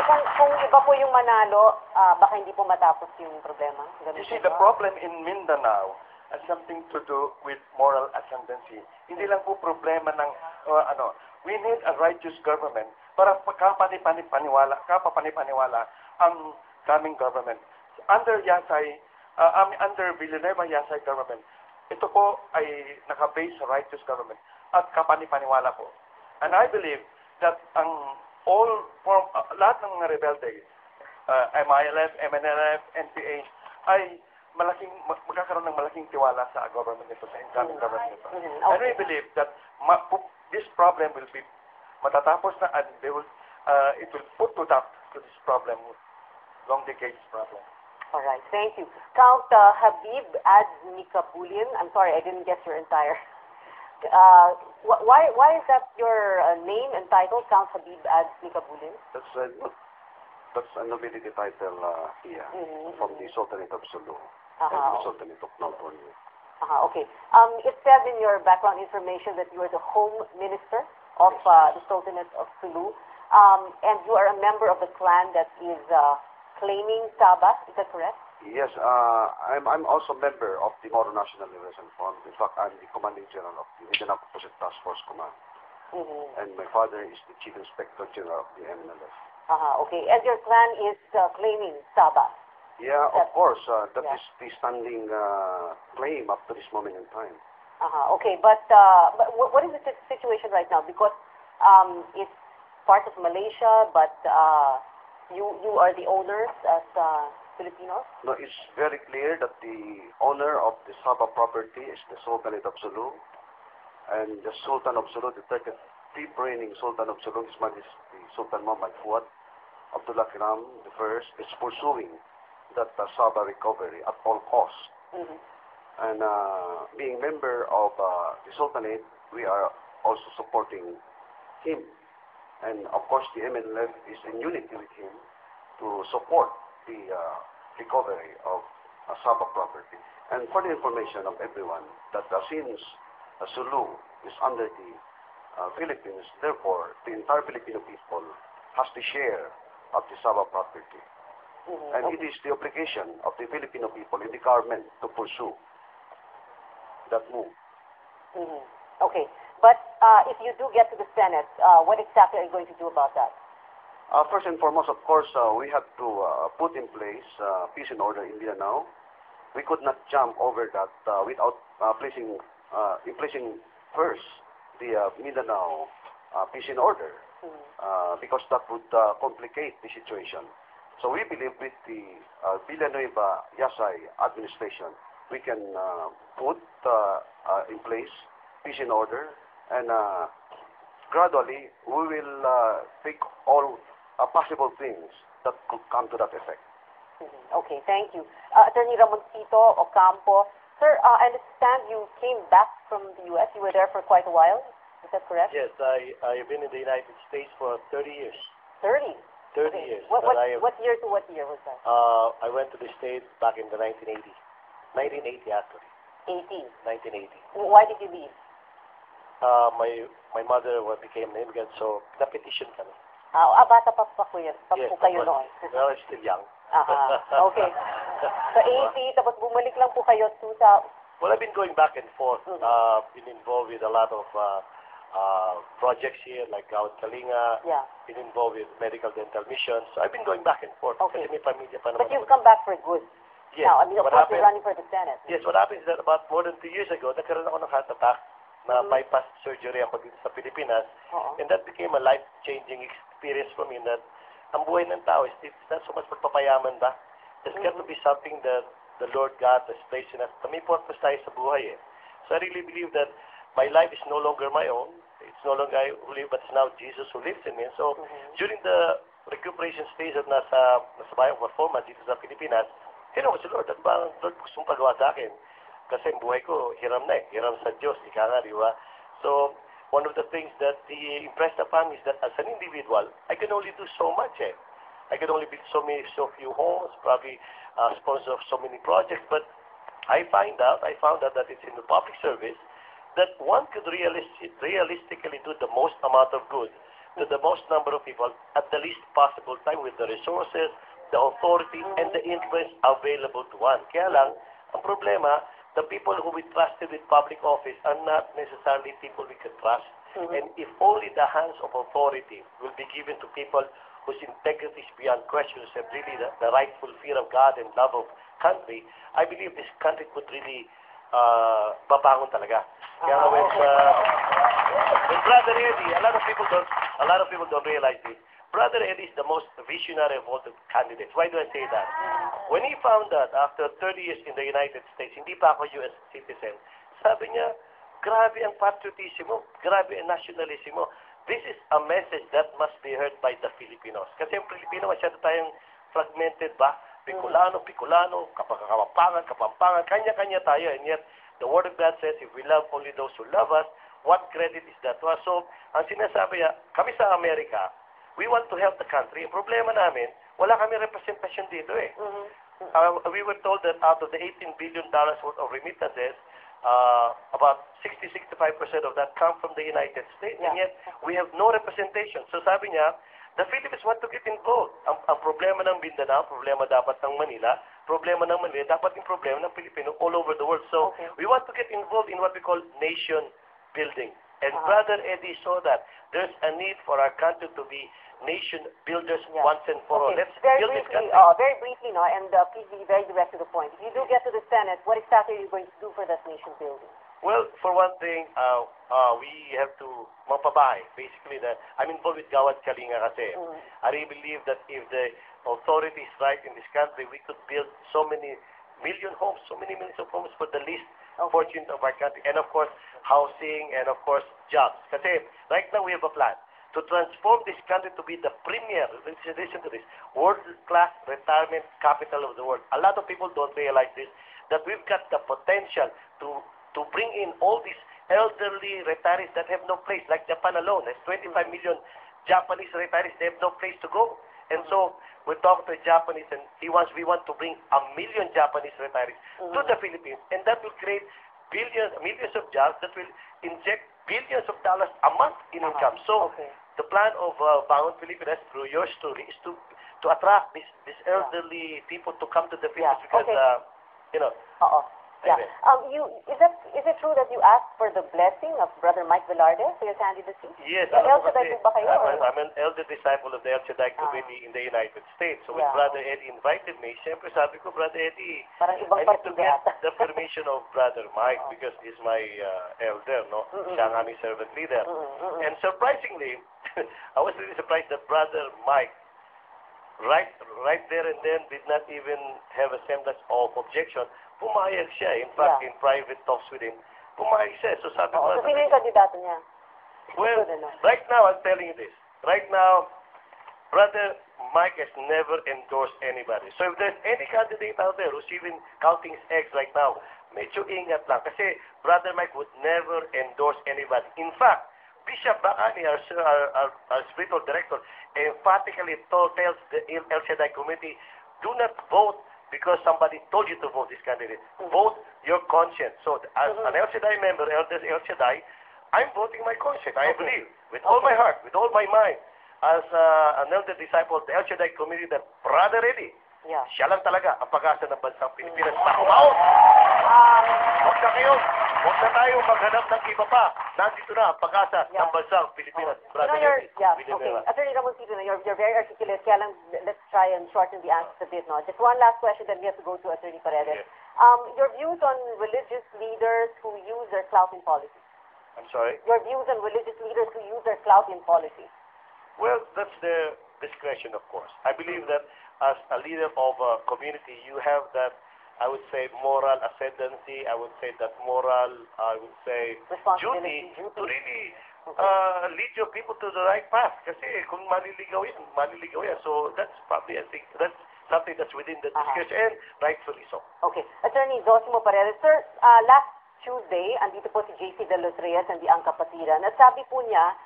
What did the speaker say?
kung iba po yung manalo, baka hindi po matapos yung problema. Ganun You see, po the ba? problem in Mindanao has something to do with moral ascendancy. Hindi lang po problema ng, we need a righteous government para kapapani-paniwala ang coming government. Under under Villanueva Yasay government, ito po ay naka-base sa righteous government at kapani-paniwala po. And I believe that lahat ng mga rebelde, MILF, MNLF, NPA, ay magkakaroon ng malaking tiwala sa government nito, sa incoming government nito. Okay. And we believe that this problem will be matatapos na, and it will put to this problem, long decades problem. All right, thank you. Count Habib Adnikabulian. I'm sorry, I didn't get your entire. Why is that your name and title, Count Habib Adnikabulian? That's a nobility title here from the Sultanate of Sulu and the Sultanate of Maltonia. Okay. It said in your background information that you are the Home Minister of the Sultanate of Sulu, and you are a member of the clan that is claiming Sabas. Is that correct? Yes, I'm also a member of the Moro National Liberation Front. In fact, I'm the Commanding General of the Mindanao Composite Task Force Command. And my father is the Chief Inspector General of the MNLF. Okay. And your clan is claiming Sabas. Yeah, of course. That is the standing claim up to this moment in time. Okay, but what is the situation right now? Because it's part of Malaysia, but you are the owners as Filipinos? No, it's very clear that the owner of the Sabah property is the Sultanate of Sulu, and the Sultan of Sulu, the 35th reigning Sultan of Sulu, His Majesty Sultan Muhammad Fuad Abdullah Kiram I, is pursuing that Sabah recovery at all costs. And being member of the Sultanate, we are also supporting him. And of course, the MNLF is in unity with him to support the recovery of Sabah property. And for the information of everyone, that since Sulu is under the Philippines, therefore, the entire Filipino people has to share of the Sabah property. And it is the obligation of the Filipino people in the government to pursue that move. Okay. But if you do get to the Senate, what exactly are you going to do about that? First and foremost, of course, we have to put in place peace and order in Mindanao. We could not jump over that without placing first the Mindanao peace and order, because that would complicate the situation. So we believe with the Villanueva Yasay administration, we can put in place peace and order, and gradually we will take all possible things that could come to that effect. Okay, thank you. Attorney Ramoncito Ocampo, sir, I understand you came back from the U.S. You were there for quite a while. Is that correct? Yes, I've been in the United States for 30 years. 30? 30 Okay. years. What year to what year was that? I went to the States back in the 1980s. 1980, actually. 18. 1980. Why did you leave? My mother became an immigrant, so na-petition kami. Bata pa po Yes, po kayo noon. well, I'm still young. Okay. So 80, tapos bumalik lang po kayo sa... Well, I've been going back and forth. Been involved with a lot of projects here, like Gawad Kalinga. Yeah. Been involved with medical dental missions. So I've been going back and forth. Okay. Kasi may pamilya pa But naman you've ako. come back for good. Yes. Now, I mean, of What course, you're happened- running for the Senate. Yes, what happens is that about more than 2 years ago, nagkaroon ako ng heart attack na bypass surgery ako dito sa Pilipinas. And that became a life-changing experience for me that ang buhay ng tao is it's not so much pagpapayaman ba? There's got to be something that the Lord God has placed in us. May purpose tayo sa buhay eh. So I really believe that my life is no longer my own. It's no longer I who live, but it's now Jesus who lives in me. So during the recuperation stage at nasa bayan ko performance dito sa Pilipinas, tinanong ko si Lord, ano ba ang Lord gusto mong pagawa sa akin? Kasi ang buhay ko, hiram na eh. Hiram sa Diyos, ika nga, di ba? So, one of the things that He impressed upon me is that as an individual, I can only do so much eh. I can only build so few homes, probably sponsor so many projects, but I found out that it's in the public service that one could realistically do the most amount of good to the most number of people at the least possible time with the resources, the authority, and the influence available to one. Kaya lang, ang problema, the people who we trusted with public office are not necessarily people we can trust. And if only the hands of authority will be given to people whose integrity is beyond question, who have really the rightful fear of God and love of country, I believe this country could really babangon talaga. Kaya nga when Brother Eddie, a lot of people don't realize this. Brother Eddie is the most visionary of all the candidates. Why do I say that? When he found that after 30 years in the United States, hindi pa ako US citizen, sabi niya, grabe ang patriotismo, grabe ang nationalismo. This is a message that must be heard by the Filipinos. Kasi ang Pilipino, masyado tayong fragmented ba? Bicolano, Kapampangan, kanya-kanya tayo. And yet, the Word of God says, if we love only those who love us, what credit is that to us? So, ang sinasabi niya, kami sa Amerika, we want to help the country. Ang problema namin, wala kami representasyon dito eh. We were told that out of the $18 billion worth of remittances, about 60-65% of that come from the United States. And yet, we have no representation. So sabi niya, the Philippines want to get involved. Ang problema ng Mindanao, problema dapat ng Manila, problema ng Manila, dapat yung problema ng Pilipino all over the world. So, we want to get involved in what we call nation building. And Brother Eddie saw that there's a need for our country to be nation builders once and for all. Let's build this country. Very briefly, no, and please be very direct to the point. If you do get to the Senate, what exactly are you going to do for that nation building? Well, for one thing, we have to mapabahay. Basically, I'm involved with Gawad Kalinga kasi. I really believe that if the authority is right in this country, we could build so many million homes, so many millions of homes for the least fortunate of our country. And of course, housing and of course, jobs. Kasi right now we have a plan to transform this country to be the premier, listen to this, world-class retirement capital of the world. A lot of people don't realize this, that we've got the potential to bring in all these elderly retirees that have no place, like Japan alone. There's 25 million Japanese retirees, they have no place to go. And so, we talked to the Japanese, and we want to bring 1 million Japanese retirees to the Philippines, and that will create millions of jobs that will inject billions of dollars a month in income. So, the plan of Bangon Pilipinas, through your story, is to attract these elderly people to come to the Philippines because, you know. Is it true that you asked for the blessing of Brother Mike Velarde for your candidacy? Yes, El Shaddai po ba kayo? I'm an elder disciple of the El Shaddai Committee in the United States. So when Brother Eddie invited me, siyempre sabi ko, Brother Eddie, parang ibang I need to get partida. the permission of Brother Mike because he's my elder, no? Siya ang aming servant leader. And surprisingly, I was really surprised that Brother Mike, right there and then, did not even have a semblance of objection. Pumayag siya. In fact, in private talks with him, pumayag siya. So sabi ko, So, sino yung kandidato niya? well, right now, I'm telling you this. Right now, Brother Mike has never endorsed anybody. So if there's any candidate out there who's even counting his eggs right now, medyo ingat lang. Kasi Brother Mike would never endorse anybody. In fact, Bishop Bacani, our spiritual director, emphatically tells the El Shaddai Committee, do not vote because somebody told you to vote this candidate. Vote your conscience. So as an El Shaddai member, El Shaddai, I'm voting my conscience. I believe with all my heart, with all my mind, as an elder disciple of the El Shaddai Committee, that Brother Eddie, siya lang talaga ang pag-asa ng bansang Pilipinas na kumaon. Huwag na tayo maghanap ng iba pa. Nandito na ang pag-asa ng bansang Pilipinas. Brother Eddie. Attorney Ramoncito, you're very articulate. Kaya lang, let's try and shorten the answers a bit. No? Just one last question, then we have to go to Attorney Paredes. Your views on religious leaders who use their clout in politics. I'm sorry? Your views on religious leaders who use their clout in politics. Well, that's their discretion, of course. I believe that as a leader of a community, you have that, I would say, moral ascendancy. I would say that moral, I would say, duty to really lead your people to the right path. Kasi kung maliligaw yan. So that's probably, I think, that's something that's within the discretion, and rightfully so. Okay. Attorney Zosimo Paredes, sir, last Tuesday, andito po si JC De Los Reyes and the Ang Kapatiran. At sabi po niya